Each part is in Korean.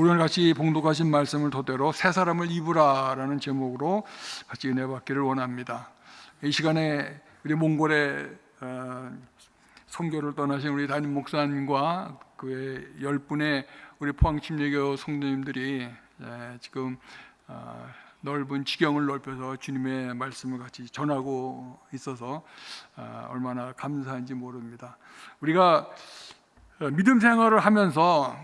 오늘 같이 봉독하신 말씀을 토대로 새 사람을 입으라라는 제목으로 같이 은혜 받기를 원합니다. 이 시간에 우리 몽골에 선교를 떠나신 우리 담임 목사님과 그의 10분의 우리 포항침례교 성도님들이 지금 넓은 지경을 넓혀서 주님의 말씀을 같이 전하고 있어서 얼마나 감사한지 모릅니다. 우리가 믿음 생활을 하면서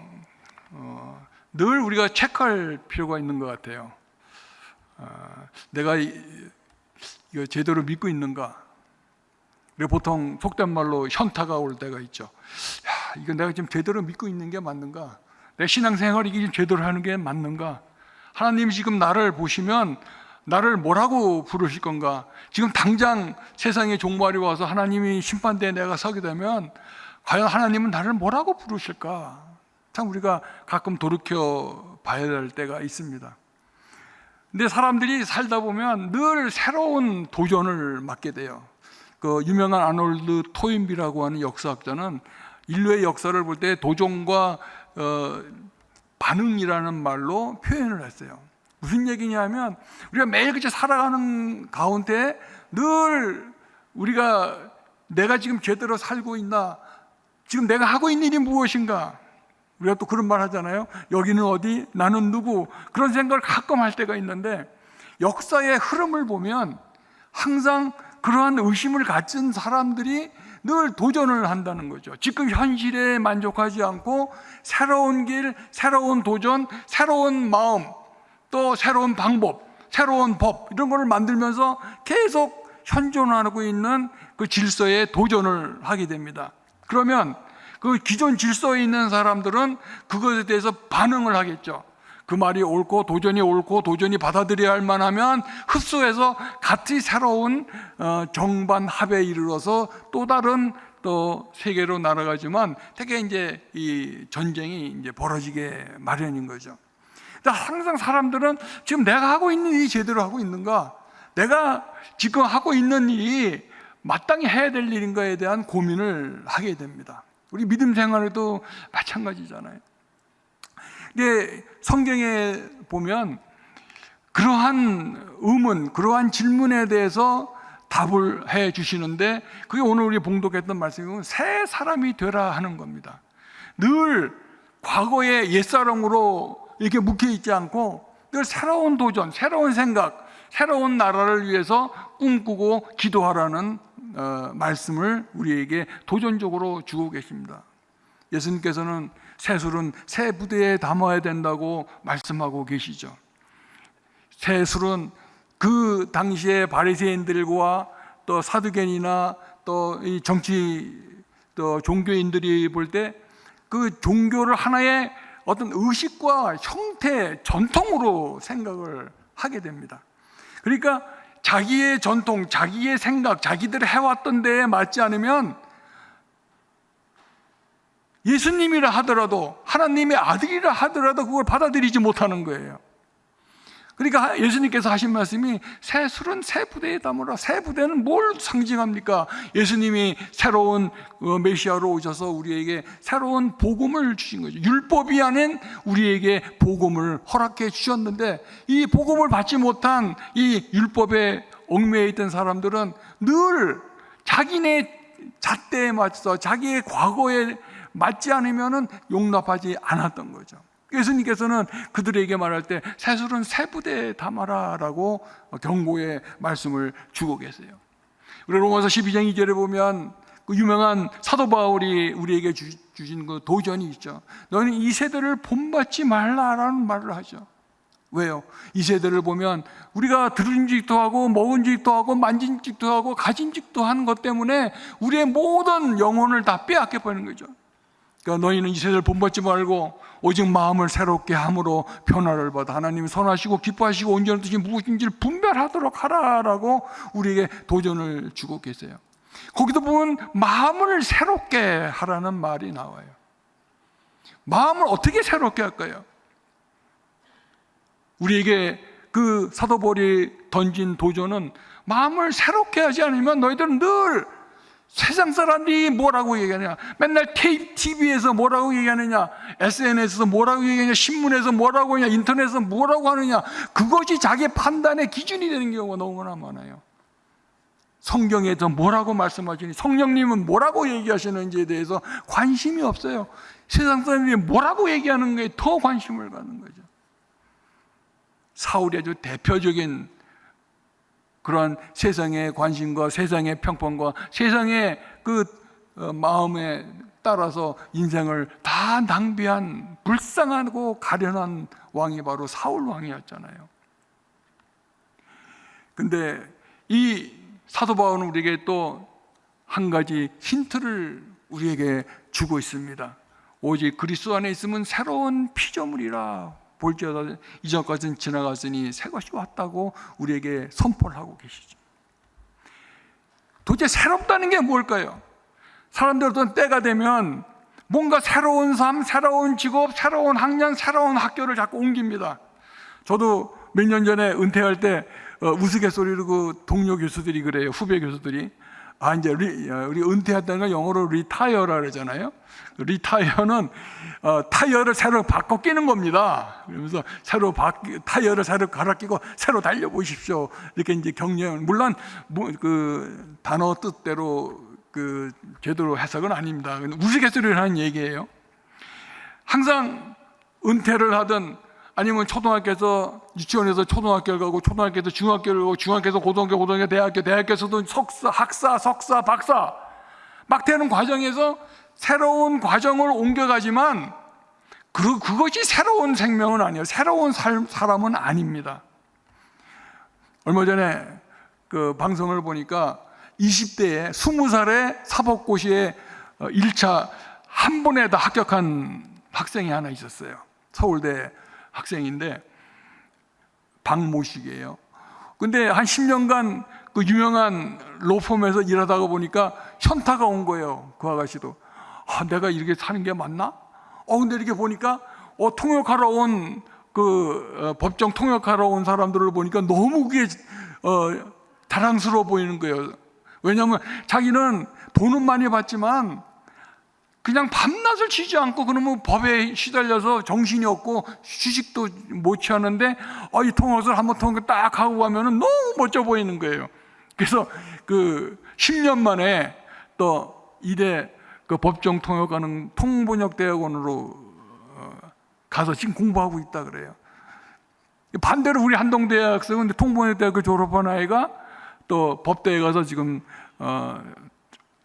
늘 우리가 체크할 필요가 있는 것 같아요. 내가 이거 제대로 믿고 있는가? 우리가 보통 속된 말로 현타가 올 때가 있죠. 야, 이거 내가 지금 제대로 믿고 있는 게 맞는가? 내 신앙생활이 지금 제대로 하는 게 맞는가? 하나님이 지금 나를 보시면 나를 뭐라고 부르실 건가? 지금 당장 세상의 종말이 와서 하나님이 심판대에 내가 서게 되면 과연 하나님은 나를 뭐라고 부르실까? 참 우리가 가끔 돌이켜 봐야 될 때가 있습니다. 근데 사람들이 살다 보면 늘 새로운 도전을 맞게 돼요. 그 유명한 아놀드 토인비라고 하는 역사학자는 인류의 역사를 볼 때 도전과 반응이라는 말로 표현을 했어요. 무슨 얘기냐면 우리가 매일같이 살아가는 가운데 늘 우리가 내가 지금 제대로 살고 있나, 지금 내가 하고 있는 일이 무엇인가, 우리가 또 그런 말 하잖아요. 여기는 어디, 나는 누구, 그런 생각을 가끔 할 때가 있는데 역사의 흐름을 보면 항상 그러한 의심을 가진 사람들이 늘 도전을 한다는 거죠. 지금 현실에 만족하지 않고 새로운 길, 새로운 도전, 새로운 마음, 또 새로운 방법, 새로운 법, 이런 거를 만들면서 계속 현존하고 있는 그 질서에 도전을 하게 됩니다. 그러면 그 기존 질서에 있는 사람들은 그것에 대해서 반응을 하겠죠. 그 말이 옳고 도전이 받아들여야 할 만하면 흡수해서 같이 새로운 정반합에 이르러서 또 다른 또 세계로 날아가지만 되게 이제 이 전쟁이 이제 벌어지게 마련인 거죠. 항상 사람들은 지금 내가 하고 있는 일이 제대로 하고 있는가, 내가 지금 하고 있는 일이 마땅히 해야 될 일인가에 대한 고민을 하게 됩니다. 우리 믿음 생활에도 마찬가지잖아요. 근데 성경에 보면 그러한 의문, 그러한 질문에 대해서 답을 해 주시는데 그게 오늘 우리 봉독했던 말씀이면 새 사람이 되라 하는 겁니다. 늘 과거의 옛사람으로 이렇게 묶여 있지 않고 늘 새로운 도전, 새로운 생각, 새로운 나라를 위해서 꿈꾸고 기도하라는 말씀을 우리에게 도전적으로 주고 계십니다. 예수님께서는 새술은 새 부대에 담아야 된다고 말씀하고 계시죠. 새술은 그 당시에 바리새인들과 또 사두개인이나 또 이 정치 또 종교인들이 볼 때 그 종교를 하나의 어떤 의식과 형태, 전통으로 생각을 하게 됩니다. 그러니까 자기의 전통, 자기의 생각, 자기들이 해왔던 데에 맞지 않으면 예수님이라 하더라도, 하나님의 아들이라 하더라도 그걸 받아들이지 못하는 거예요. 그러니까 예수님께서 하신 말씀이 새 술은 새 부대에 담으라. 새 부대는 뭘 상징합니까? 예수님이 새로운 메시아로 오셔서 우리에게 새로운 복음을 주신 거죠. 율법이 아닌 우리에게 복음을 허락해 주셨는데 이 복음을 받지 못한 이 율법에 얽매여 있던 사람들은 늘 자기네 잣대에 맞춰서 자기의 과거에 맞지 않으면 용납하지 않았던 거죠. 예수님께서는 그들에게 말할 때 새술은 새 부대에 담아라 라고 경고의 말씀을 주고 계세요. 우리 로마서 12장 2절에 보면 그 유명한 사도 바울이 우리에게 주신 그 도전이 있죠. 너는 이 세대를 본받지 말라라는 말을 하죠. 왜요? 이 세대를 보면 우리가 들은 직도 하고 먹은 직도 하고 만진 직도 하고 가진 직도 하는 것 때문에 우리의 모든 영혼을 다 빼앗겨 버리는 거죠. 그러니까 너희는 이 세대를 본받지 말고 오직 마음을 새롭게 함으로 변화를 받아 하나님이 선하시고 기뻐하시고 온전한 뜻이 무엇인지를 분별하도록 하라라고 우리에게 도전을 주고 계세요. 거기도 보면 마음을 새롭게 하라는 말이 나와요. 마음을 어떻게 새롭게 할까요? 우리에게 그 사도 바울이 던진 도전은 마음을 새롭게 하지 않으면 너희들은 늘 세상 사람들이 뭐라고 얘기하느냐, 맨날 TV에서 뭐라고 얘기하느냐, SNS에서 뭐라고 얘기하느냐, 신문에서 뭐라고 하냐, 인터넷에서 뭐라고 하느냐, 그것이 자기 판단의 기준이 되는 경우가 너무나 많아요. 성경에서 뭐라고 말씀하시니, 성령님은 뭐라고 얘기하시는지에 대해서 관심이 없어요. 세상 사람들이 뭐라고 얘기하는 거에 더 관심을 갖는 거죠. 사울이 아주 대표적인 그러한 세상의 관심과 세상의 평판과 세상의 그 마음에 따라서 인생을 다 낭비한 불쌍하고 가련한 왕이 바로 사울 왕이었잖아요. 근데 이 사도 바울은 우리에게 또 한 가지 힌트를 우리에게 주고 있습니다. 오직 그리스도 안에 있으면 새로운 피조물이라, 볼지어다 이전 것은 지나갔으니 새 것이 왔다고 우리에게 선포를 하고 계시죠. 도대체 새롭다는 게 뭘까요? 사람들은 때가 되면 뭔가 새로운 삶, 새로운 직업, 새로운 학년, 새로운 학교를 자꾸 옮깁니다. 저도 몇 년 전에 은퇴할 때 우스갯소리로 그 동료 교수들이 그래요. 후배 교수들이. 이제 우리 은퇴했다는 걸 영어로 리타이어라 그러잖아요. 리타이어는 타이어를 새로 바꿔 끼는 겁니다. 그러면서 타이어를 새로 갈아 끼고 새로 달려보십시오. 이렇게 이제 격려를, 물론 그 단어 뜻대로 그 제대로 해석은 아닙니다. 우스갯소리를 하는 얘기예요. 항상 은퇴를 하든 아니면 초등학교에서 유치원에서 초등학교를 가고 초등학교에서 중학교를 가고 중학교에서 고등학교, 고등학교, 대학교, 대학교에서도 석사, 학사, 석사, 박사 막 되는 과정에서 새로운 과정을 옮겨가지만 그것이 새로운 생명은 아니에요. 새로운 사람은 아닙니다. 얼마 전에 그 방송을 보니까 20대에 20살에 사법고시에 1차 한 번에 다 합격한 학생이 하나 있었어요. 서울대 학생인데 박모식이에요. 근데 한 10년간 그 유명한 로펌에서 일하다가 보니까 현타가 온 거예요. 그 아가씨도 내가 이렇게 사는 게 맞나? 근데 이렇게 보니까 통역하러 온 법정 통역하러 온 사람들을 보니까 너무 그게 자랑스러워 보이는 거예요. 왜냐하면 자기는 돈은 많이 받지만 그냥 밤낮을 쉬지 않고 그러면 법에 시달려서 정신이 없고 휴식도 못 취하는데 이 통역을 한번 통역 딱 하고 가면은 너무 멋져 보이는 거예요. 그래서 그 10년 만에 또 이대 그 법정 통역하는 통번역 대학원으로 가서 지금 공부하고 있다 그래요. 반대로 우리 한동대학생은 통번역 대학교 졸업한 아이가 또 법대에 가서 지금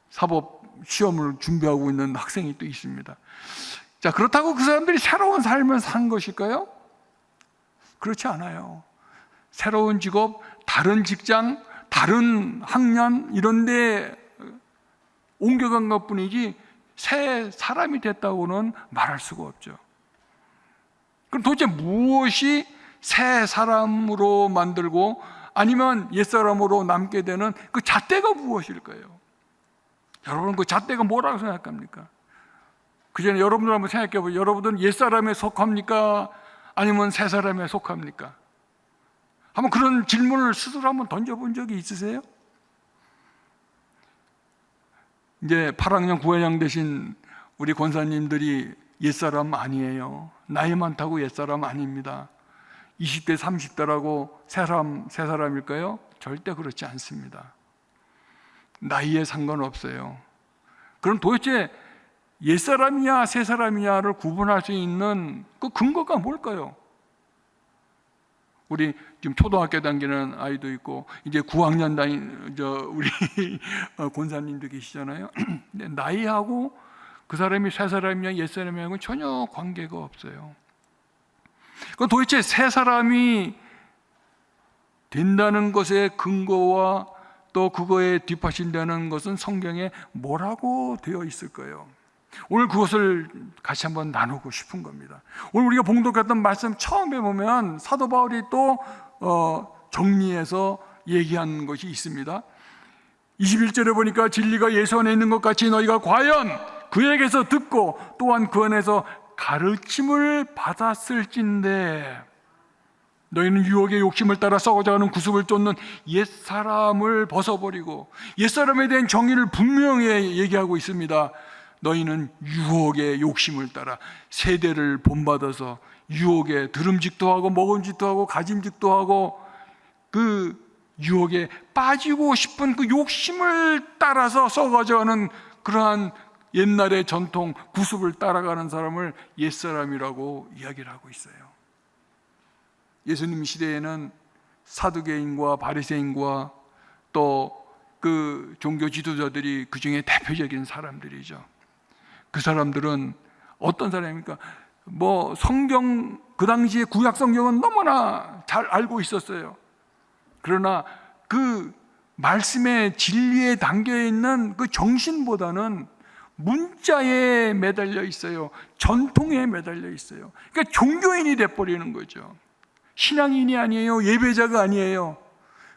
사법 시험을 준비하고 있는 학생이 또 있습니다. 자, 그렇다고 그 사람들이 새로운 삶을 산 것일까요? 그렇지 않아요. 새로운 직업, 다른 직장, 다른 학년 이런 데 옮겨간 것뿐이지 새 사람이 됐다고는 말할 수가 없죠. 그럼 도대체 무엇이 새 사람으로 만들고 아니면 옛사람으로 남게 되는 그 잣대가 무엇일까요? 여러분 그 잣대가 뭐라고 생각합니까? 그 전에 여러분들 한번 생각해 보세요. 여러분들은 옛사람에 속합니까? 아니면 새사람에 속합니까? 한번 그런 질문을 스스로 한번 던져본 적이 있으세요? 이제 8학년 9학년 되신 우리 권사님들이 옛사람 아니에요. 나이 많다고 옛사람 아닙니다. 20대 30대라고 새사람일까요? 절대 그렇지 않습니다. 나이에 상관없어요. 그럼 도대체 옛사람이냐 새사람이냐를 구분할 수 있는 그 근거가 뭘까요? 우리 지금 초등학교 다니는 아이도 있고 이제 9학년 우리 권사님도 계시잖아요. 근데 나이하고 그 사람이 새사람이냐 옛사람이냐는 전혀 관계가 없어요. 그럼 도대체 새사람이 된다는 것의 근거와 또 그거에 뒷받침되는 것은 성경에 뭐라고 되어 있을까요? 오늘 그것을 같이 한번 나누고 싶은 겁니다. 오늘 우리가 봉독했던 말씀 처음에 보면 사도 바울이 또 정리해서 얘기한 것이 있습니다. 21절에 보니까 진리가 예수 안에 있는 것 같이 너희가 과연 그에게서 듣고 또한 그 안에서 가르침을 받았을진데, 너희는 유혹의 욕심을 따라 썩어져가는 구습을 쫓는 옛사람을 벗어버리고, 옛사람에 대한 정의를 분명히 얘기하고 있습니다. 너희는 유혹의 욕심을 따라 세대를 본받아서 유혹에 들음직도 하고 먹음직도 하고 가짐직도 하고 그 유혹에 빠지고 싶은 그 욕심을 따라서 썩어져가는 그러한 옛날의 전통 구습을 따라가는 사람을 옛사람이라고 이야기를 하고 있어요. 예수님 시대에는 사두개인과 바리새인과 또 그 종교 지도자들이 그 중에 대표적인 사람들이죠. 그 사람들은 어떤 사람입니까? 성경, 그 당시에 구약 성경은 너무나 잘 알고 있었어요. 그러나 그 말씀의 진리에 담겨 있는 그 정신보다는 문자에 매달려 있어요. 전통에 매달려 있어요. 그러니까 종교인이 돼버리는 거죠. 신앙인이 아니에요. 예배자가 아니에요.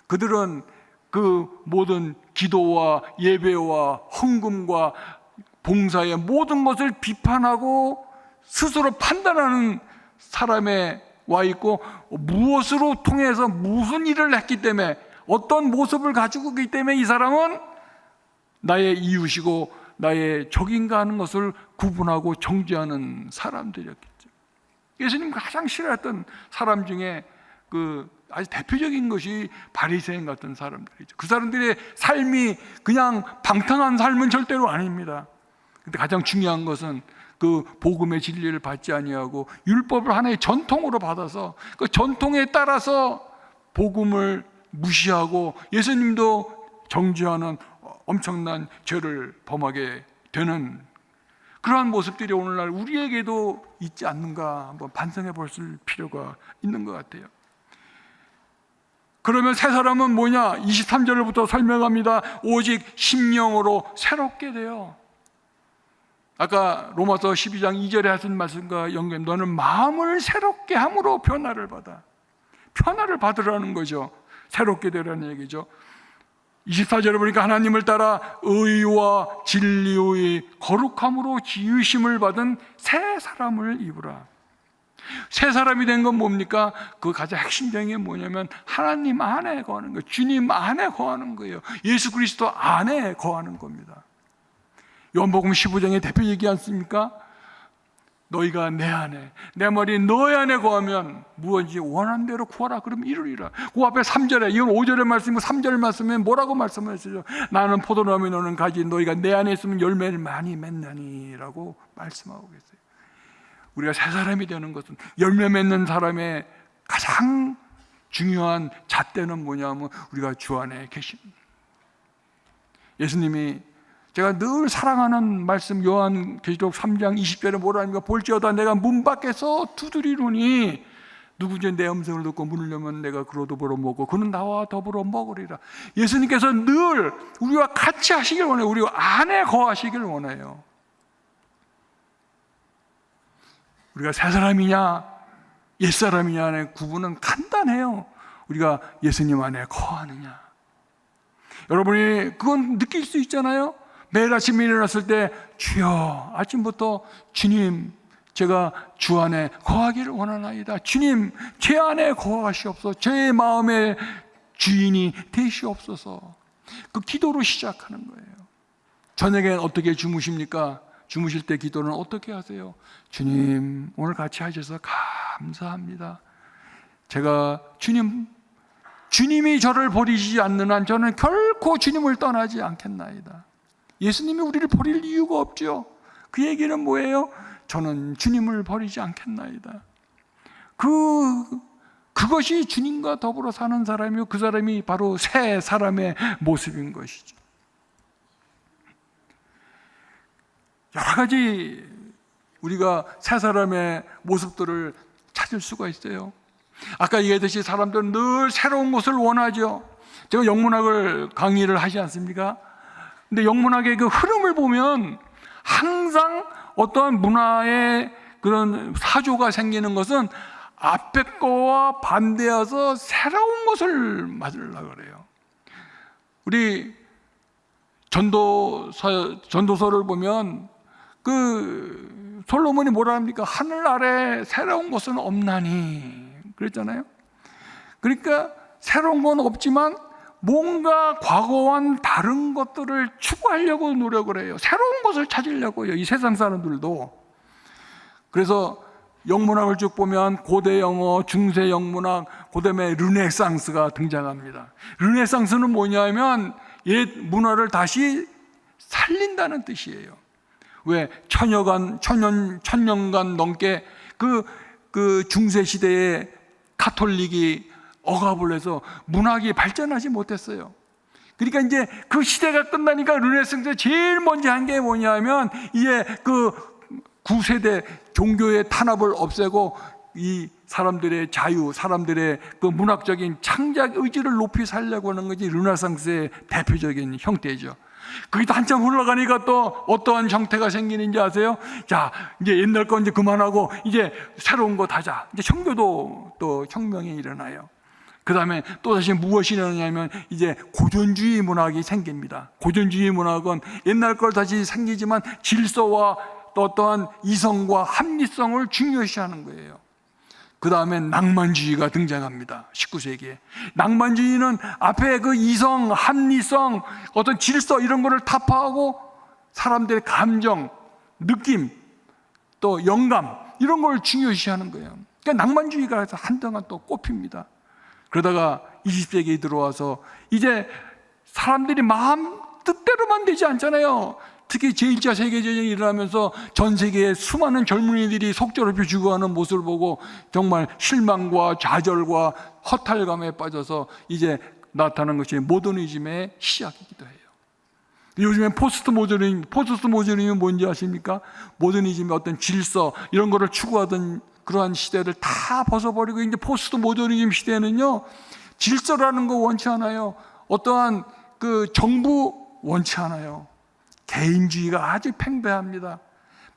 그들은 그 모든 기도와 예배와 헌금과 봉사의 모든 것을 비판하고 스스로 판단하는 사람에 와 있고, 무엇으로 통해서 무슨 일을 했기 때문에 어떤 모습을 가지고 있기 때문에 이 사람은 나의 이웃이고 나의 적인가 하는 것을 구분하고 정죄하는 사람들이었겠죠. 예수님 가장 싫어했던 사람 중에 그 아주 대표적인 것이 바리새인 같은 사람들이죠. 그 사람들의 삶이 그냥 방탕한 삶은 절대로 아닙니다. 근데 가장 중요한 것은 그 복음의 진리를 받지 아니하고 율법을 하나의 전통으로 받아서 그 전통에 따라서 복음을 무시하고 예수님도 정죄하는 엄청난 죄를 범하게 되는 그러한 모습들이 오늘날 우리에게도 있지 않는가 한번 반성해 볼 필요가 있는 것 같아요. 그러면 새 사람은 뭐냐? 23절부터 설명합니다. 오직 심령으로 새롭게 돼요. 아까 로마서 12장 2절에 하신 말씀과 연결, 너는 마음을 새롭게 함으로 변화를 받아. 변화를 받으라는 거죠. 새롭게 되라는 얘기죠. 24절에 보니까 하나님을 따라 의와 진리의 거룩함으로 지으심을 받은 새 사람을 입으라. 새 사람이 된 건 뭡니까? 그 가장 핵심적인 게 뭐냐면 하나님 안에 거하는 거예요. 주님 안에 거하는 거예요. 예수 그리스도 안에 거하는 겁니다. 요한복음 15장에 대표 얘기 않습니까? 너희가 내 안에, 내 말이 너희 안에 거하면 무엇인지 원하는 대로 구하라 그러면 이루리라. 그 앞에 3절에, 이건 5절의 말씀이고 3절 말씀에 뭐라고 말씀하시죠? 나는 포도나무 너는 가지, 너희가 내 안에 있으면 열매를 많이 맺나니 라고 말씀하고 계세요. 우리가 새 사람이 되는 것은, 열매 맺는 사람의 가장 중요한 잣대는 뭐냐면 우리가 주 안에 계십니다. 예수님이 제가 늘 사랑하는 말씀 요한계시록 3장 20절에 뭐라 합니까? 볼지어다 내가 문 밖에서 두드리노니 누구든지 내 음성을 듣고 문을 열면 내가 그로 더불어 먹고 그는 나와 더불어 먹으리라. 예수님께서 늘 우리와 같이 하시길 원해요. 우리 안에 거하시길 원해요. 우리가 새 사람이냐 옛 사람이냐의 구분은 간단해요. 우리가 예수님 안에 거하느냐. 여러분이 그건 느낄 수 있잖아요. 매일 아침에 일어났을 때 주여, 아침부터 주님 제가 주 안에 거하기를 원하나이다. 주님 제 안에 거하시옵소서. 제 마음의 주인이 되시옵소서. 그 기도로 시작하는 거예요. 저녁엔 어떻게 주무십니까? 주무실 때 기도는 어떻게 하세요? 주님 오늘 같이 하셔서 감사합니다. 제가 주님이 저를 버리지 않는 한 저는 결코 주님을 떠나지 않겠나이다. 예수님이 우리를 버릴 이유가 없죠. 그 얘기는 뭐예요? 저는 주님을 버리지 않겠나이다. 그것이 주님과 더불어 사는 사람이요, 그 사람이 바로 새 사람의 모습인 것이죠. 여러 가지 우리가 새 사람의 모습들을 찾을 수가 있어요. 아까 얘기했듯이 사람들은 늘 새로운 것을 원하죠. 제가 영문학을 강의를 하지 않습니까? 근데 영문학의 그 흐름을 보면 항상 어떠한 문화의 그런 사조가 생기는 것은 앞에 거와 반대여서 새로운 것을 맞으려고 그래요. 우리 전도서를 보면 그 솔로몬이 뭐라 합니까? 하늘 아래 새로운 것은 없나니 그랬잖아요. 그러니까 새로운 건 없지만 뭔가 과거와는 다른 것들을 추구하려고 노력을 해요. 새로운 것을 찾으려고요, 이 세상 사람들도. 그래서 영문학을 쭉 보면 고대 영어, 중세 영문학, 그다음에 르네상스가 등장합니다. 르네상스는 뭐냐면 옛 문화를 다시 살린다는 뜻이에요. 왜? 천년간 넘게 그 중세 시대에 가톨릭이 억압을 해서 문학이 발전하지 못했어요. 그러니까 이제 그 시대가 끝나니까 르네상스 제일 먼저 한 게 뭐냐면 이제 그 구세대 종교의 탄압을 없애고 이 사람들의 자유, 사람들의 그 문학적인 창작 의지를 높이 살려고 하는 것이 르네상스의 대표적인 형태죠. 그게 한참 흘러가니까 또 어떠한 형태가 생기는지 아세요? 자, 이제 옛날 거 이제 그만하고 이제 새로운 거 하자. 이제 청교도 또 혁명이 일어나요. 그 다음에 또다시 무엇이 일어나냐면 이제 고전주의 문학이 생깁니다. 고전주의 문학은 옛날 걸 다시 생기지만 질서와 또 어떠한 이성과 합리성을 중요시하는 거예요. 그 다음에 낭만주의가 등장합니다. 19세기에 낭만주의는 앞에 그 이성, 합리성, 어떤 질서 이런 거를 타파하고 사람들의 감정, 느낌, 또 영감 이런 걸 중요시하는 거예요. 그러니까 낭만주의가 한동안 또 꼽힙니다. 그러다가 20세기에 들어와서 이제 사람들이 마음 뜻대로만 되지 않잖아요. 특히 제1차 세계대전이 일어나면서 전 세계의 수많은 젊은이들이 속절없이 죽어가는 모습을 보고 정말 실망과 좌절과 허탈감에 빠져서 이제 나타난 것이 모더니즘의 시작이기도 해요. 요즘엔 포스트 모더니즘이 뭔지 아십니까? 모더니즘의 어떤 질서 이런 거를 추구하던 그러한 시대를 다 벗어버리고 이제 포스트 모더니즘 시대는요, 질서라는 거 원치 않아요. 어떠한 그 정부 원치 않아요. 개인주의가 아주 팽배합니다.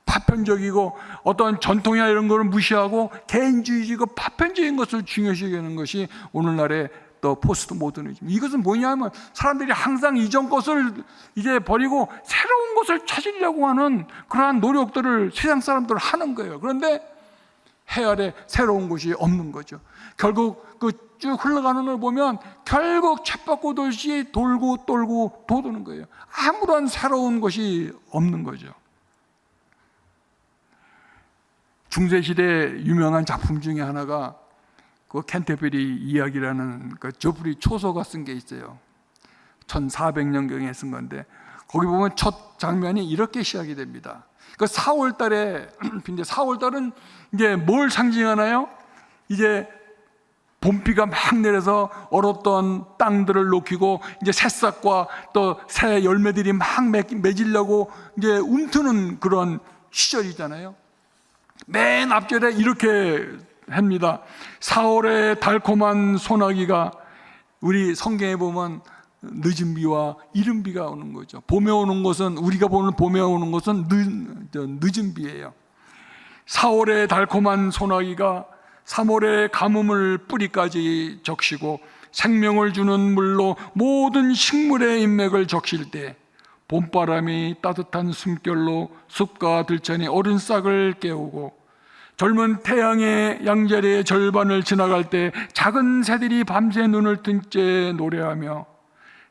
파편적이고 어떤 전통이나 이런 거를 무시하고 개인주의적이고 파편적인 것을 중요시 여기는 것이 오늘날의 또 포스트 모더니즘. 이것은 뭐냐면 사람들이 항상 이전 것을 이제 버리고 새로운 것을 찾으려고 하는 그러한 노력들을 세상 사람들은 하는 거예요. 그런데 해 아래 새로운 것이 없는 거죠. 결국 그 쭉 흘러가는 걸 보면 결국 쳇바퀴 돌듯이 돌고 도는 거예요. 아무런 새로운 것이 없는 거죠. 중세시대 유명한 작품 중에 하나가 그 캔터베리 이야기라는 그 저프리 초소가 쓴 게 있어요. 1400년경에 쓴 건데 거기 보면 첫 장면이 이렇게 시작이 됩니다. 그 4월 달에, 근데 4월 달은 이제 뭘 상징하나요? 이제 봄비가 막 내려서 얼었던 땅들을 녹이고 이제 새싹과 또 새 열매들이 막 맺으려고 이제 움트는 그런 시절이잖아요. 맨 앞절에 이렇게 합니다. 4월의 달콤한 소나기가, 우리 성경에 보면 늦은 비와 이른 비가 오는 거죠. 봄에 오는 것은, 우리가 보는 봄에 오는 것은 늦은 비예요. 4월의 달콤한 소나기가 3월의 가뭄을 뿌리까지 적시고 생명을 주는 물로 모든 식물의 인맥을 적실 때 봄바람이 따뜻한 숨결로 숲과 들판이 어른 싹을 깨우고 젊은 태양의 양자리의 절반을 지나갈 때 작은 새들이 밤새 눈을 뜬 채 노래하며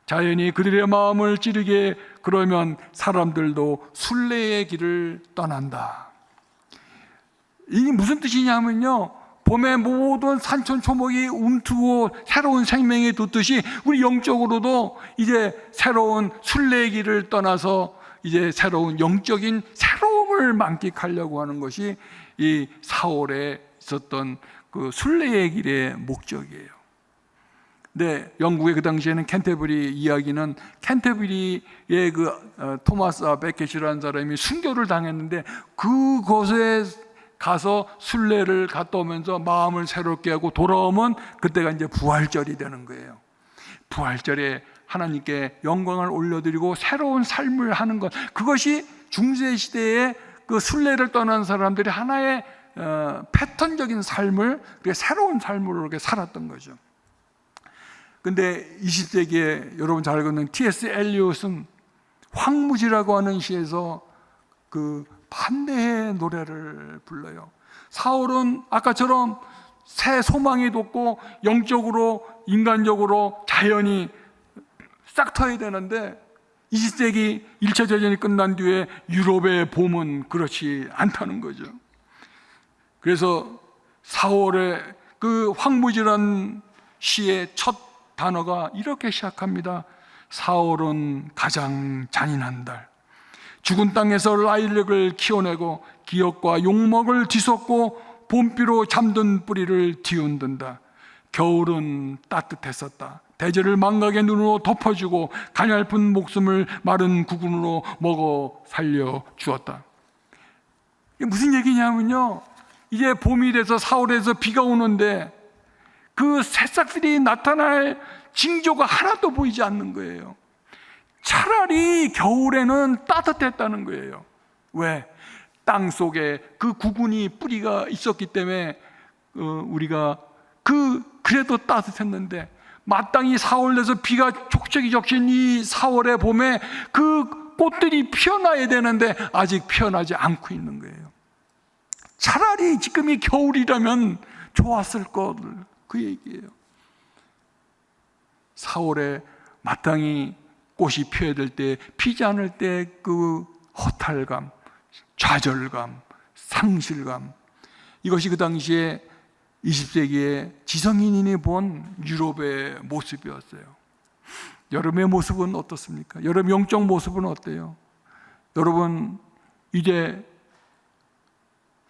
자연이 그들의 마음을 찌르게 그러면 사람들도 순례의 길을 떠난다. 이게 무슨 뜻이냐면요, 봄에 모든 산천초목이 움트고 새로운 생명이 돋듯이 우리 영적으로도 이제 새로운 순례의 길을 떠나서 이제 새로운 영적인 새로움을 만끽하려고 하는 것이 이 4월에 있었던 그 순례의 길의 목적이에요. 네, 영국의 그 당시에는 캔터버리 이야기는 캔터버리의 그 토마스 베켓이라는 사람이 순교를 당했는데 그곳에 가서 순례를 갔다 오면서 마음을 새롭게 하고 돌아오면 그때가 이제 부활절이 되는 거예요. 부활절에 하나님께 영광을 올려드리고 새로운 삶을 하는 것, 그것이 중세시대에 그 순례를 떠난 사람들이 하나의 패턴적인 삶을, 새로운 삶으로 이렇게 살았던 거죠. 근데 20세기에 여러분 잘 알고 있는 T.S. 엘리엇은 황무지라고 하는 시에서 그 반대의 노래를 불러요. 4월은 아까처럼 새 소망이 돋고 영적으로 인간적으로 자연이 싹 터야 되는데 20세기 1차 대전이 끝난 뒤에 유럽의 봄은 그렇지 않다는 거죠. 그래서 4월에 그 황무지란 시의 첫 단어가 이렇게 시작합니다. 4월은 가장 잔인한 달. 죽은 땅에서 라일락을 키워내고 기억과 욕먹을 뒤섞고 봄비로 잠든 뿌리를 뒤흔든다. 겨울은 따뜻했었다. 대지를 망각의 눈으로 덮어주고 가냘픈 목숨을 마른 구근으로 먹어 살려주었다. 이게 무슨 얘기냐면요, 이제 봄이 돼서 4월에서 비가 오는데 그 새싹들이 나타날 징조가 하나도 보이지 않는 거예요. 차라리 겨울에는 따뜻했다는 거예요. 왜? 땅 속에 그 구근이 뿌리가 있었기 때문에 우리가 그래도 따뜻했는데, 마땅히 4월 돼서 비가 촉촉이 적신 이 4월의 봄에 그 꽃들이 피어나야 되는데 아직 피어나지 않고 있는 거예요. 차라리 지금이 겨울이라면 좋았을 것, 그 얘기예요. 4월에 마땅히 꽃이 피어야 될 때 피지 않을 때 그 허탈감, 좌절감, 상실감, 이것이 그 당시에 20세기에 지성인이 본 유럽의 모습이었어요. 여러분의 모습은 어떻습니까? 여러분 영적 모습은 어때요? 여러분 이제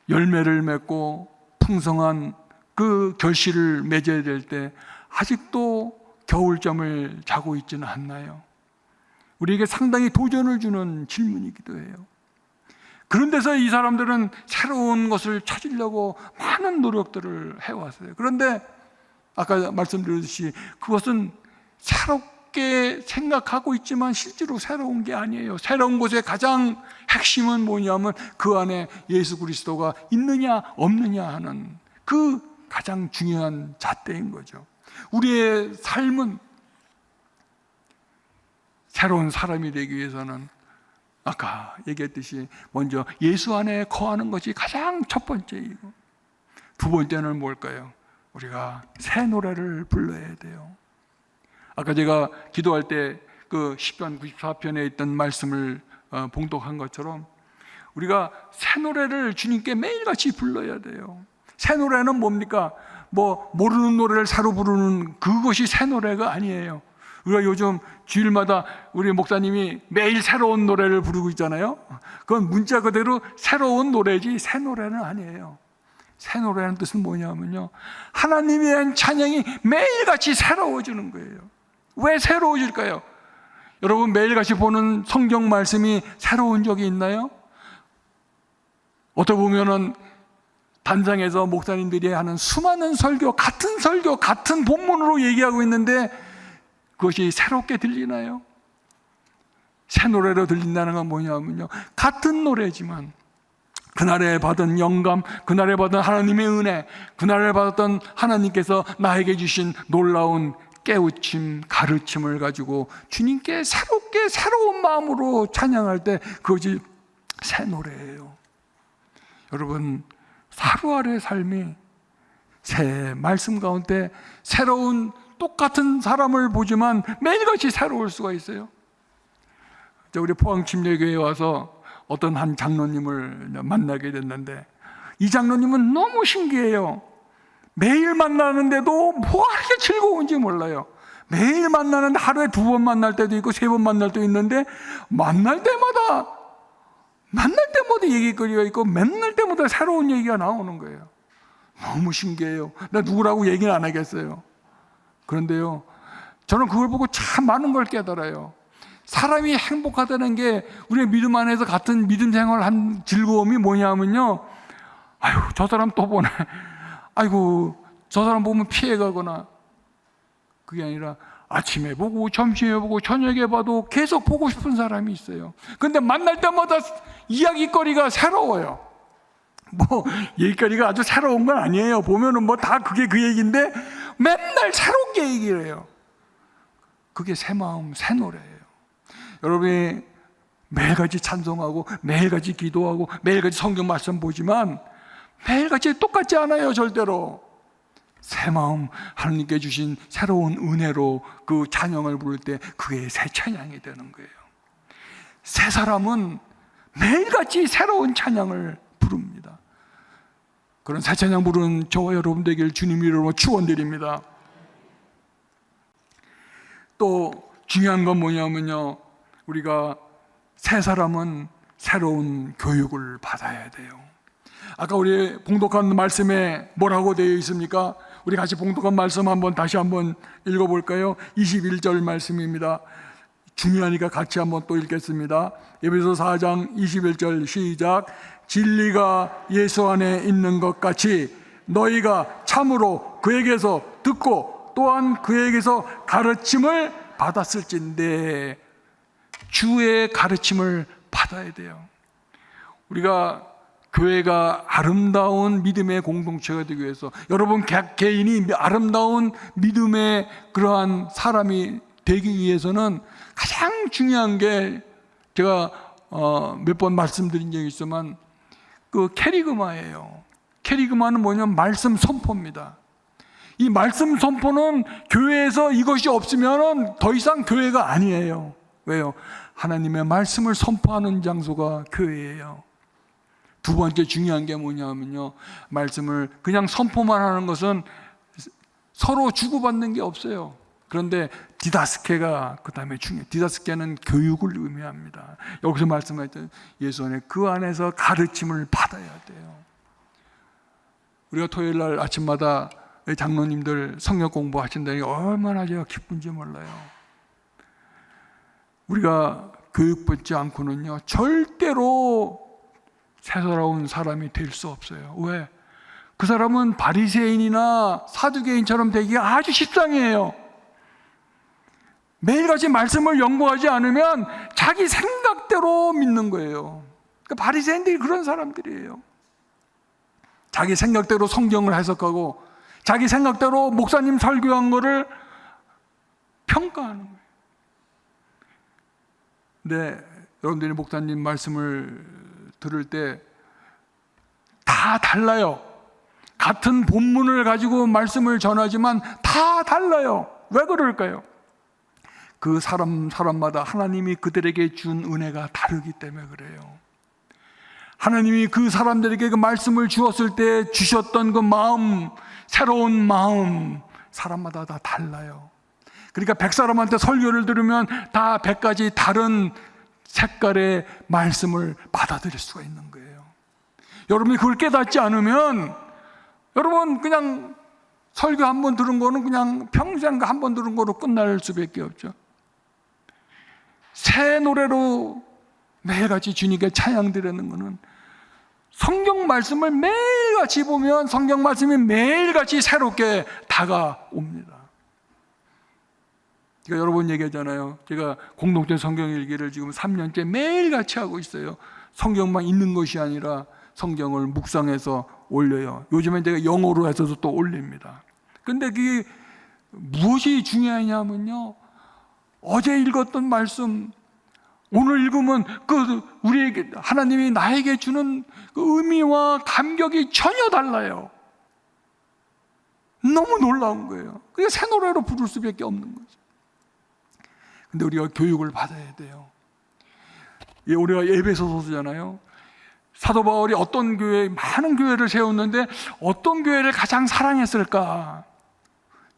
열매를 맺고 풍성한 그 결실을 맺어야 될 때 아직도 겨울잠을 자고 있지는 않나요? 우리에게 상당히 도전을 주는 질문이기도 해요. 그런 데서 이 사람들은 새로운 것을 찾으려고 많은 노력들을 해왔어요. 그런데 아까 말씀드렸듯이 그것은 새롭게 생각하고 있지만 실제로 새로운 게 아니에요. 새로운 것의 가장 핵심은 뭐냐면 그 안에 예수 그리스도가 있느냐 없느냐 하는 그 가장 중요한 잣대인 거죠. 우리의 삶은 새로운 사람이 되기 위해서는 아까 얘기했듯이 먼저 예수 안에 거하는 것이 가장 첫 번째이고, 두 번째는 뭘까요? 우리가 새 노래를 불러야 돼요. 아까 제가 기도할 때 그 시편 94편에 있던 말씀을 봉독한 것처럼 우리가 새 노래를 주님께 매일같이 불러야 돼요. 새 노래는 뭡니까? 모르는 노래를 새로 부르는 그것이 새 노래가 아니에요. 우리가 요즘 주일마다 우리 목사님이 매일 새로운 노래를 부르고 있잖아요. 그건 문자 그대로 새로운 노래지 새 노래는 아니에요. 새 노래라는 뜻은 뭐냐면요, 하나님에 대한 찬양이 매일같이 새로워지는 거예요. 왜 새로워질까요? 여러분 매일같이 보는 성경 말씀이 새로운 적이 있나요? 어떻게 보면은 단장에서 목사님들이 하는 수많은 설교, 같은 본문으로 얘기하고 있는데 그것이 새롭게 들리나요? 새 노래로 들린다는 건 뭐냐면요, 같은 노래지만 그날에 받은 영감, 그날에 받은 하나님의 은혜, 그날에 받았던 하나님께서 나에게 주신 놀라운 깨우침, 가르침을 가지고 주님께 새로운 마음으로 찬양할 때 그것이 새 노래예요. 여러분 하루하루의 삶이 새 말씀 가운데 새로운 똑같은 사람을 보지만 매일같이 새로울 수가 있어요. 우리 포항침례교회에 와서 어떤 한 장로님을 만나게 됐는데 이 장로님은 너무 신기해요. 매일 만나는데도 뭐가 이렇게 즐거운지 몰라요. 매일 만나는데 하루에 2번 만날 때도 있고 3번 만날 때도 있는데 만날 때마다 얘기거리가 있고 만날 때마다 새로운 얘기가 나오는 거예요. 너무 신기해요. 나 누구라고 얘기는 안 하겠어요. 그런데요, 저는 그걸 보고 참 많은 걸 깨달아요. 사람이 행복하다는 게 우리의 믿음 안에서 같은 믿음 생활을 한 즐거움이 뭐냐면요, 아유 저 사람 또 보네, 아이고 저 사람 보면 피해가거나, 그게 아니라 아침에 보고 점심에 보고 저녁에 봐도 계속 보고 싶은 사람이 있어요. 그런데 만날 때마다 이야기거리가 새로워요. 얘기거리가 아주 새로운 건 아니에요. 보면은 다 그게 그 얘기인데 맨날 새롭게 얘기를 해요. 그게 새 마음, 새 노래예요. 여러분이 매일같이 찬송하고 매일같이 기도하고 매일같이 성경 말씀 보지만 매일같이 똑같지 않아요. 절대로 새 마음, 하나님께 주신 새로운 은혜로 그 찬양을 부를 때 그게 새 찬양이 되는 거예요. 새 사람은 매일같이 새로운 찬양을 부릅니다. 그런 새 찬양 부르는 저와 여러분 되길 주님 이름으로 축원드립니다. 또 중요한 건 뭐냐면요, 우리가 새 사람은 새로운 교육을 받아야 돼요. 아까 우리 봉독한 말씀에 뭐라고 되어 있습니까? 우리 같이 봉독한 말씀 다시 한번 읽어볼까요? 21절 말씀입니다. 중요하니까 같이 한번 또 읽겠습니다. 에베소 4장 21절 시작. 진리가 예수 안에 있는 것 같이 너희가 참으로 그에게서 듣고 또한 그에게서 가르침을 받았을진데, 주의 가르침을 받아야 돼요. 우리가 교회가 아름다운 믿음의 공동체가 되기 위해서, 여러분 개인이 아름다운 믿음의 그러한 사람이 되기 위해서는 가장 중요한 게, 제가 몇 번 말씀드린 적이 있지만 그 캐리그마예요. 캐리그마는 뭐냐면 말씀 선포입니다. 이 말씀 선포는 교회에서 이것이 없으면 더 이상 교회가 아니에요. 왜요? 하나님의 말씀을 선포하는 장소가 교회예요. 두 번째 중요한 게 뭐냐면요, 말씀을 그냥 선포만 하는 것은 서로 주고받는 게 없어요. 그런데 디다스케가 그 다음에 중요해요. 디다스케는 교육을 의미합니다. 여기서 말씀하셨던 예수 안에, 그 안에서 가르침을 받아야 돼요. 우리가 토요일 날 아침마다 장로님들 성경 공부하신다니 얼마나 제가 기쁜지 몰라요. 우리가 교육받지 않고는요, 절대로 새로운 사람이 될 수 없어요. 왜? 그 사람은 바리새인이나 사두개인처럼 되기가 아주 십상이에요. 매일같이 말씀을 연구하지 않으면 자기 생각대로 믿는 거예요. 그러니까 바리새인들이 그런 사람들이에요. 자기 생각대로 성경을 해석하고 자기 생각대로 목사님 설교한 거를 평가하는 거예요. 근데 여러분들이 목사님 말씀을 들을 때 다 달라요. 같은 본문을 가지고 말씀을 전하지만 다 달라요. 왜 그럴까요? 그 사람마다 하나님이 그들에게 준 은혜가 다르기 때문에 그래요. 하나님이 그 사람들에게 그 말씀을 주었을 때 주셨던 그 마음, 새로운 마음, 사람마다 다 달라요. 그러니까 100사람한테 설교를 들으면 다 100가지 다른 색깔의 말씀을 받아들일 수가 있는 거예요. 여러분이 그걸 깨닫지 않으면, 여러분 그냥 설교 한 번 들은 거는 그냥 평생 한 번 들은 거로 끝날 수밖에 없죠. 새 노래로 매일같이 주님께 찬양 드리는 거는 성경 말씀을 매일같이 보면 성경 말씀이 매일같이 새롭게 다가옵니다. 제가 여러 번 얘기하잖아요. 제가 공동체 성경 일기를 지금 3년째 매일같이 하고 있어요. 성경만 있는 것이 아니라 성경을 묵상해서 올려요. 요즘엔 제가 영어로 해서도 또 올립니다. 근데 그게 무엇이 중요하냐면요, 어제 읽었던 말씀 오늘 읽으면 그 우리에게 하나님이 나에게 주는 그 의미와 감격이 전혀 달라요. 너무 놀라운 거예요. 그게 새 노래로 부를 수밖에 없는 거죠. 근데 우리가 교육을 받아야 돼요. 우리가 에베소서잖아요. 사도 바울이 어떤 교회, 많은 교회를 세웠는데 어떤 교회를 가장 사랑했을까?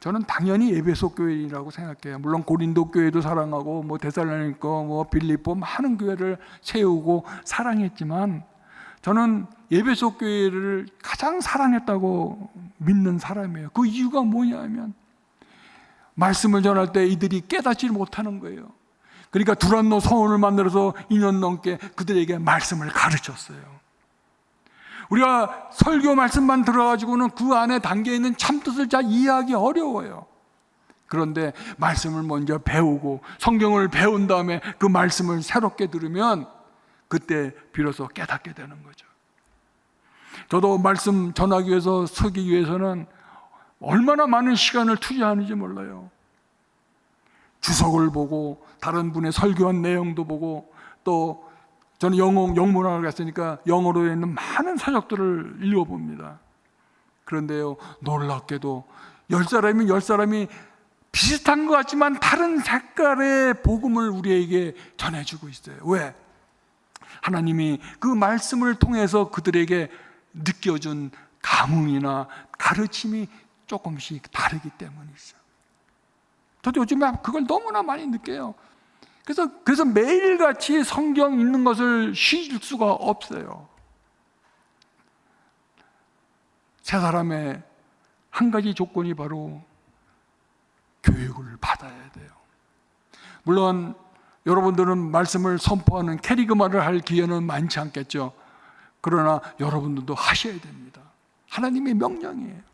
저는 당연히 에베소 교회라고 생각해요. 물론 고린도 교회도 사랑하고 데살로니가, 빌립보 많은 교회를 세우고 사랑했지만 저는 에베소 교회를 가장 사랑했다고 믿는 사람이에요. 그 이유가 뭐냐면 말씀을 전할 때 이들이 깨닫지 못하는 거예요. 그러니까 두란노 서원을 만들어서 2년 넘게 그들에게 말씀을 가르쳤어요. 우리가 설교 말씀만 들어가지고는 그 안에 담겨 있는 참뜻을 잘 이해하기 어려워요. 그런데 말씀을 먼저 배우고 성경을 배운 다음에 그 말씀을 새롭게 들으면 그때 비로소 깨닫게 되는 거죠. 저도 말씀 전하기 위해서, 서기 위해서는 얼마나 많은 시간을 투자하는지 몰라요. 주석을 보고 다른 분의 설교한 내용도 보고, 또 저는 영문학을 갔으니까 영어로 있는 많은 서적들을 읽어봅니다. 그런데요, 놀랍게도 10사람이면 10사람이 비슷한 것 같지만 다른 색깔의 복음을 우리에게 전해주고 있어요. 왜? 하나님이 그 말씀을 통해서 그들에게 느껴준 감흥이나 가르침이 조금씩 다르기 때문이죠. 저도 요즘에 그걸 너무나 많이 느껴요. 그래서 매일같이 성경 읽는 것을 쉴 수가 없어요. 세 사람의 한 가지 조건이 바로 교육을 받아야 돼요. 물론 여러분들은 말씀을 선포하는 캐리그마를 할 기회는 많지 않겠죠. 그러나 여러분들도 하셔야 됩니다. 하나님의 명령이에요.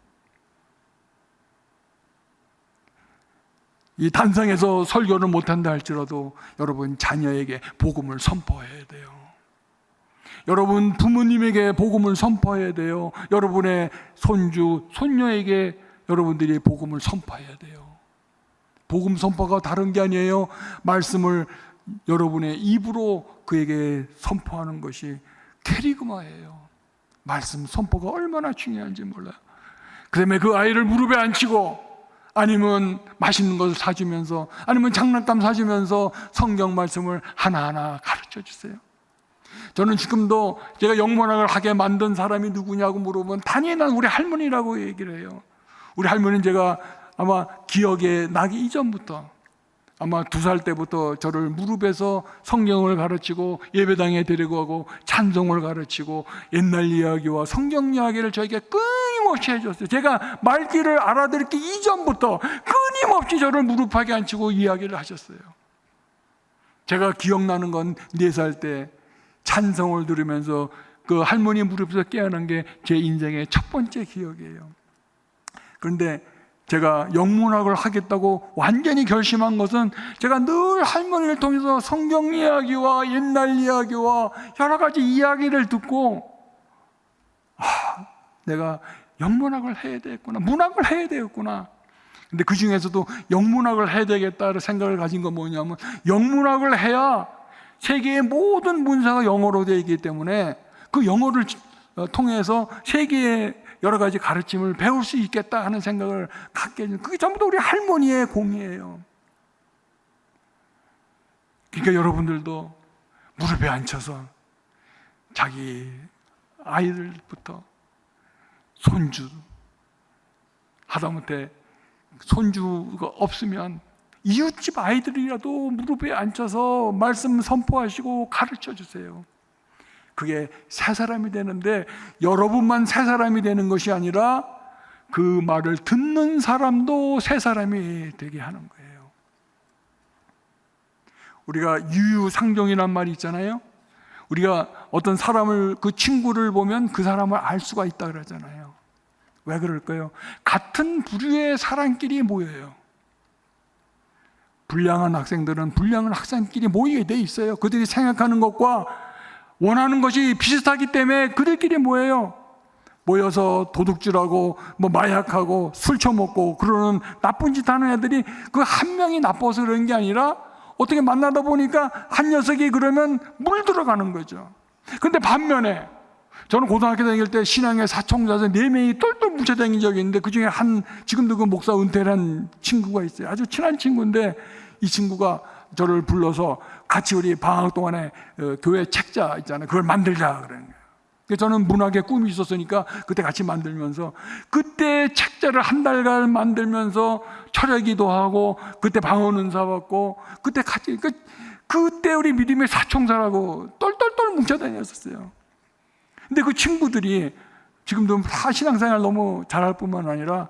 이 단상에서 설교를 못한다 할지라도 여러분 자녀에게 복음을 선포해야 돼요. 여러분 부모님에게 복음을 선포해야 돼요. 여러분의 손주, 손녀에게 여러분들이 복음을 선포해야 돼요. 복음 선포가 다른 게 아니에요. 말씀을 여러분의 입으로 그에게 선포하는 것이 캐리그마예요. 말씀 선포가 얼마나 중요한지 몰라요. 그다음에 그 아이를 무릎에 앉히고 아니면 맛있는 것을 사주면서 아니면 장난감 사주면서 성경 말씀을 하나하나 가르쳐 주세요. 저는 지금도 제가 영문학을 하게 만든 사람이 누구냐고 물어보면 단연히 난 우리 할머니라고 얘기를 해요. 우리 할머니는 제가 아마 기억에 나기 이전부터 아마 2살 때부터 저를 무릎에서 성경을 가르치고 예배당에 데리고 가고 찬송을 가르치고 옛날 이야기와 성경 이야기를 저에게 끊임없이 해줬어요. 제가 말귀를 알아듣기 이전부터 끊임없이 저를 무릎하게 앉히고 이야기를 하셨어요. 제가 기억나는 건 4살 때 찬송을 들으면서 그 할머니 무릎에서 깨어난 게 제 인생의 첫 번째 기억이에요. 그런데 제가 영문학을 하겠다고 완전히 결심한 것은 제가 늘 할머니를 통해서 성경 이야기와 옛날 이야기와 여러 가지 이야기를 듣고 내가 영문학을 해야 되겠구나, 문학을 해야 되겠구나. 근데 그 중에서도 영문학을 해야 되겠다는 생각을 가진 건 뭐냐면 영문학을 해야 세계의 모든 문사가 영어로 되어 있기 때문에 그 영어를 통해서 세계의 여러 가지 가르침을 배울 수 있겠다 하는 생각을 갖게 해준, 그게 전부 다 우리 할머니의 공이에요. 그러니까 여러분들도 무릎에 앉혀서 자기 아이들부터 손주, 하다못해 손주가 없으면 이웃집 아이들이라도 무릎에 앉혀서 말씀 선포하시고 가르쳐 주세요. 그게 새 사람이 되는데 여러분만 새 사람이 되는 것이 아니라 그 말을 듣는 사람도 새 사람이 되게 하는 거예요. 우리가 유유상종이란 말이 있잖아요. 우리가 어떤 사람을, 그 친구를 보면 그 사람을 알 수가 있다 그러잖아요. 왜 그럴까요? 같은 부류의 사람끼리 모여요. 불량한 학생들은 불량한 학생끼리 모이게 돼 있어요. 그들이 생각하는 것과 원하는 것이 비슷하기 때문에 그들끼리 모여요. 모여서 도둑질하고 마약하고 술 처먹고 그러는 나쁜 짓 하는 애들이 그 한 명이 나빠서 그런 게 아니라 어떻게 만나다 보니까 한 녀석이 그러면 물들어가는 거죠. 근데 반면에 저는 고등학교 다닐 때 신앙의 사총자에서 4명이 똘똘 뭉쳐다닌 적이 있는데 그중에 지금도 그 목사 은퇴를 한 친구가 있어요. 아주 친한 친구인데 이 친구가 저를 불러서 같이 우리 방학 동안에 교회 책자 있잖아요. 그걸 만들자 그러는 거예요. 그래서 저는 문학에 꿈이 있었으니까 그때 같이 만들면서 그때 책자를 한 달간 만들면서 철야기도 하고 그때 방언은사 받고 그때 같이 그때 우리 믿음의 사총사라고 똘똘똘 뭉쳐다녔었어요. 근데 그 친구들이 지금도 다 신앙생활 너무 잘할 뿐만 아니라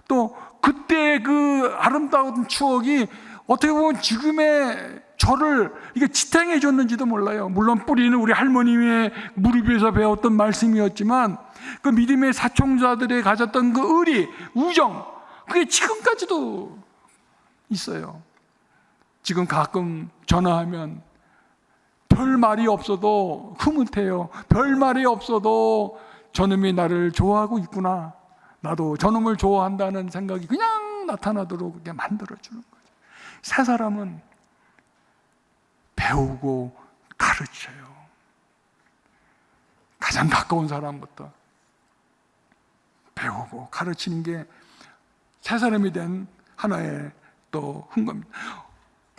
또 그때 그 아름다운 추억이 어떻게 보면 지금의 저를 이게 지탱해 줬는지도 몰라요. 물론 뿌리는 우리 할머님의 무릎 위에서 배웠던 말씀이었지만 그 믿음의 사총자들이 가졌던 그 의리, 우정, 그게 지금까지도 있어요. 지금 가끔 전화하면 별 말이 없어도 흐뭇해요. 별 말이 없어도 저놈이 나를 좋아하고 있구나, 나도 저놈을 좋아한다는 생각이 그냥 나타나도록 그렇게 만들어주는 거예요. 새 사람은 배우고 가르쳐요. 가장 가까운 사람부터 배우고 가르치는 게 새 사람이 된 하나의 또 흥겁니다.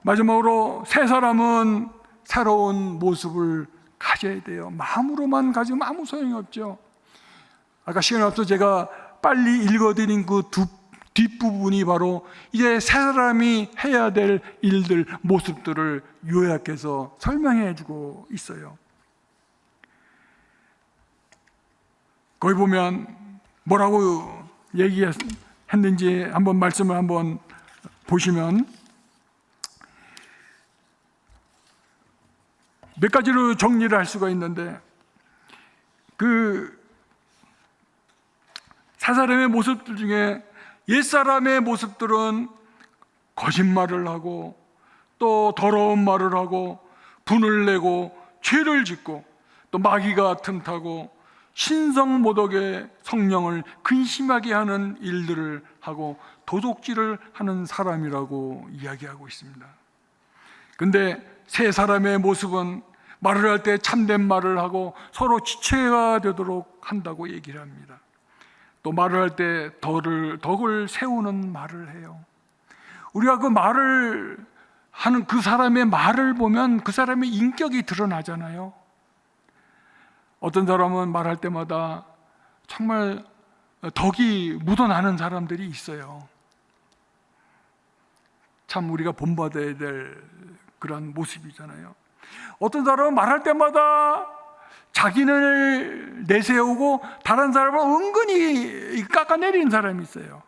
마지막으로 새 사람은 새로운 모습을 가져야 돼요. 마음으로만 가지면 아무 소용이 없죠. 아까 시간이 없어서 제가 빨리 읽어드린 그 뒷부분이 바로 이제 새 사람이 해야 될 일들, 모습들을 요약해서 설명해 주고 있어요. 거기 보면 뭐라고 얘기했는지 한번 말씀을 한번 보시면 몇 가지로 정리를 할 수가 있는데, 그 새 사람의 모습들 중에 옛 사람의 모습들은 거짓말을 하고 또 더러운 말을 하고 분을 내고 죄를 짓고 또 마귀가 틈타고 신성모독의 성령을 근심하게 하는 일들을 하고 도둑질을 하는 사람이라고 이야기하고 있습니다. 근데 새 사람의 모습은 말을 할 때 참된 말을 하고 서로 지체가 되도록 한다고 얘기를 합니다. 또 말을 할 때 덕을 세우는 말을 해요. 우리가 그 말을 하는 그 사람의 말을 보면 그 사람의 인격이 드러나잖아요. 어떤 사람은 말할 때마다 정말 덕이 묻어나는 사람들이 있어요. 참 우리가 본받아야 될 그런 모습이잖아요. 어떤 사람은 말할 때마다 자기를 내세우고 다른 사람을 은근히 깎아내리는 사람이 있어요.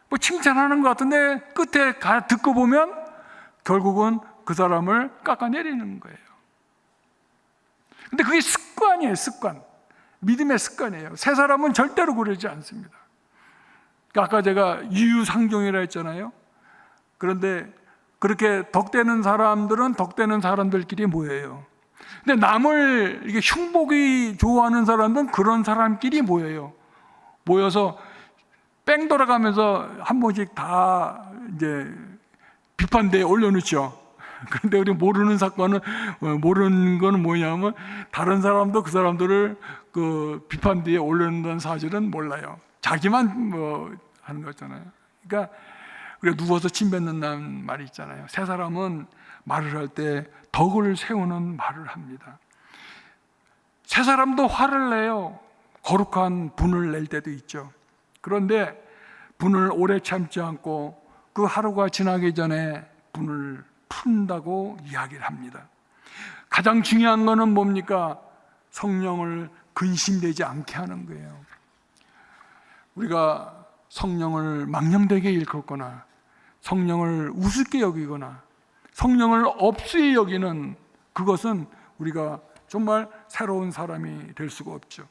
뭐 칭찬하는 것 같은데 끝에 듣고 보면 결국은 그 사람을 깎아내리는 거예요. 근데 그게 습관이에요. 습관. 믿음의 습관이에요. 새 사람은 절대로 그러지 않습니다. 아까 제가 유유상종이라 했잖아요. 그런데 그렇게 덕되는 사람들은 덕되는 사람들끼리 모여요. 근데 남을 이게 흉보기 좋아하는 사람들은 그런 사람끼리 모여요. 모여서 뺑 돌아가면서 한 번씩 다 이제 비판대에 올려놓죠. 그런데 우리 모르는 사건은, 모르는 건 뭐냐면 다른 사람도 그 사람들을 그 비판대에 올려놓는 사실은 몰라요. 자기만 뭐 하는 거잖아요. 그러니까 우리가 누워서 침 뱉는다는 말이 있잖아요. 새 사람은 말을 할 때 덕을 세우는 말을 합니다. 새 사람도 화를 내요. 거룩한 분을 낼 때도 있죠. 그런데 분을 오래 참지 않고 그 하루가 지나기 전에 분을 푼다고 이야기를 합니다. 가장 중요한 것은 뭡니까? 성령을 근심되지 않게 하는 거예요. 우리가 성령을 망령되게 일컫거나 성령을 우습게 여기거나 성령을 없이 여기는 그것은 우리가 정말 새로운 사람이 될 수가 없죠.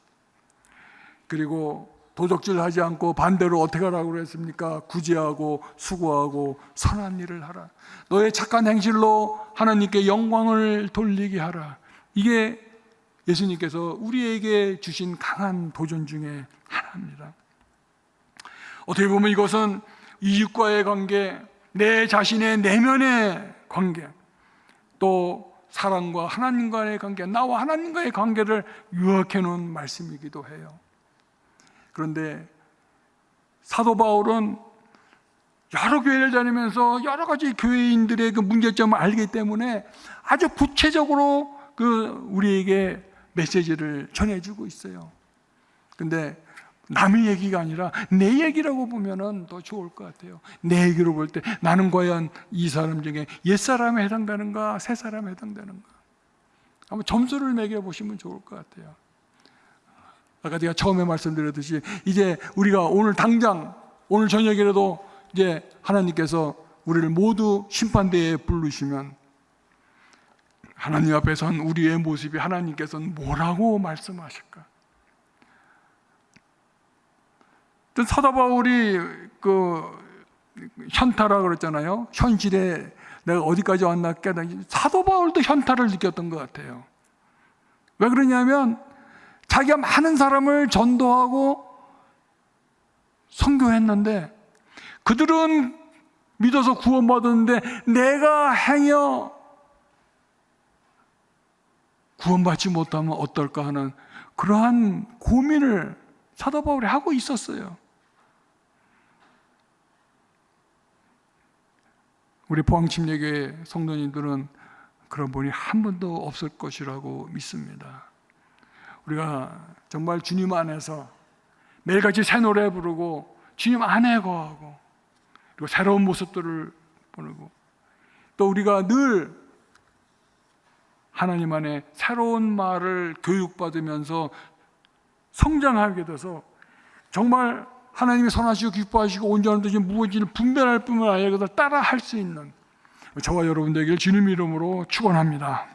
그리고 도적질하지 않고 반대로 어떻게 하라고 그랬습니까? 구제하고 수고하고 선한 일을 하라. 너의 착한 행실로 하나님께 영광을 돌리게 하라. 이게 예수님께서 우리에게 주신 강한 도전 중에 하나입니다. 어떻게 보면 이것은 이웃과의 관계, 내 자신의 내면의 관계, 또 사랑과 하나님과의 관계, 나와 하나님과의 관계를 요약해 놓은 말씀이기도 해요. 그런데 사도 바울은 여러 교회를 다니면서 여러 가지 교회인들의 그 문제점을 알기 때문에 아주 구체적으로 우리에게 메시지를 전해주고 있어요. 근데 남의 얘기가 아니라 내 얘기라고 보면은 더 좋을 것 같아요. 내 얘기로 볼 때 나는 과연 이 사람 중에 옛 사람에 해당되는가, 새 사람에 해당되는가? 한번 점수를 매겨 보시면 좋을 것 같아요. 아까 제가 처음에 말씀드렸듯이 이제 우리가 오늘 당장 오늘 저녁이라도 이제 하나님께서 우리를 모두 심판대에 부르시면 하나님 앞에 선 우리의 모습이 하나님께서는 뭐라고 말씀하실까? 사도 바울이 현타라 그랬잖아요. 현실에 내가 어디까지 왔나 깨닫는, 사도 바울도 현타를 느꼈던 것 같아요. 왜 그러냐면 자기가 많은 사람을 전도하고 선교했는데 그들은 믿어서 구원받았는데 내가 행여 구원받지 못하면 어떨까 하는 그러한 고민을 사도 바울이 하고 있었어요. 우리 포항침례교회 성도님들은 그런 분이 한 번도 없을 것이라고 믿습니다. 우리가 정말 주님 안에서 매일같이 새 노래 부르고 주님 안에 거하고 그리고 새로운 모습들을 보내고 또 우리가 늘 하나님 안에 새로운 말을 교육받으면서 성장하게 돼서 정말 하나님이 선하시고 기뻐하시고 온전한 뜻이 무엇인지를 분별할 뿐만 아니라 그것을 따라 할 수 있는 저와 여러분 되기를 주님 이름으로 축원합니다.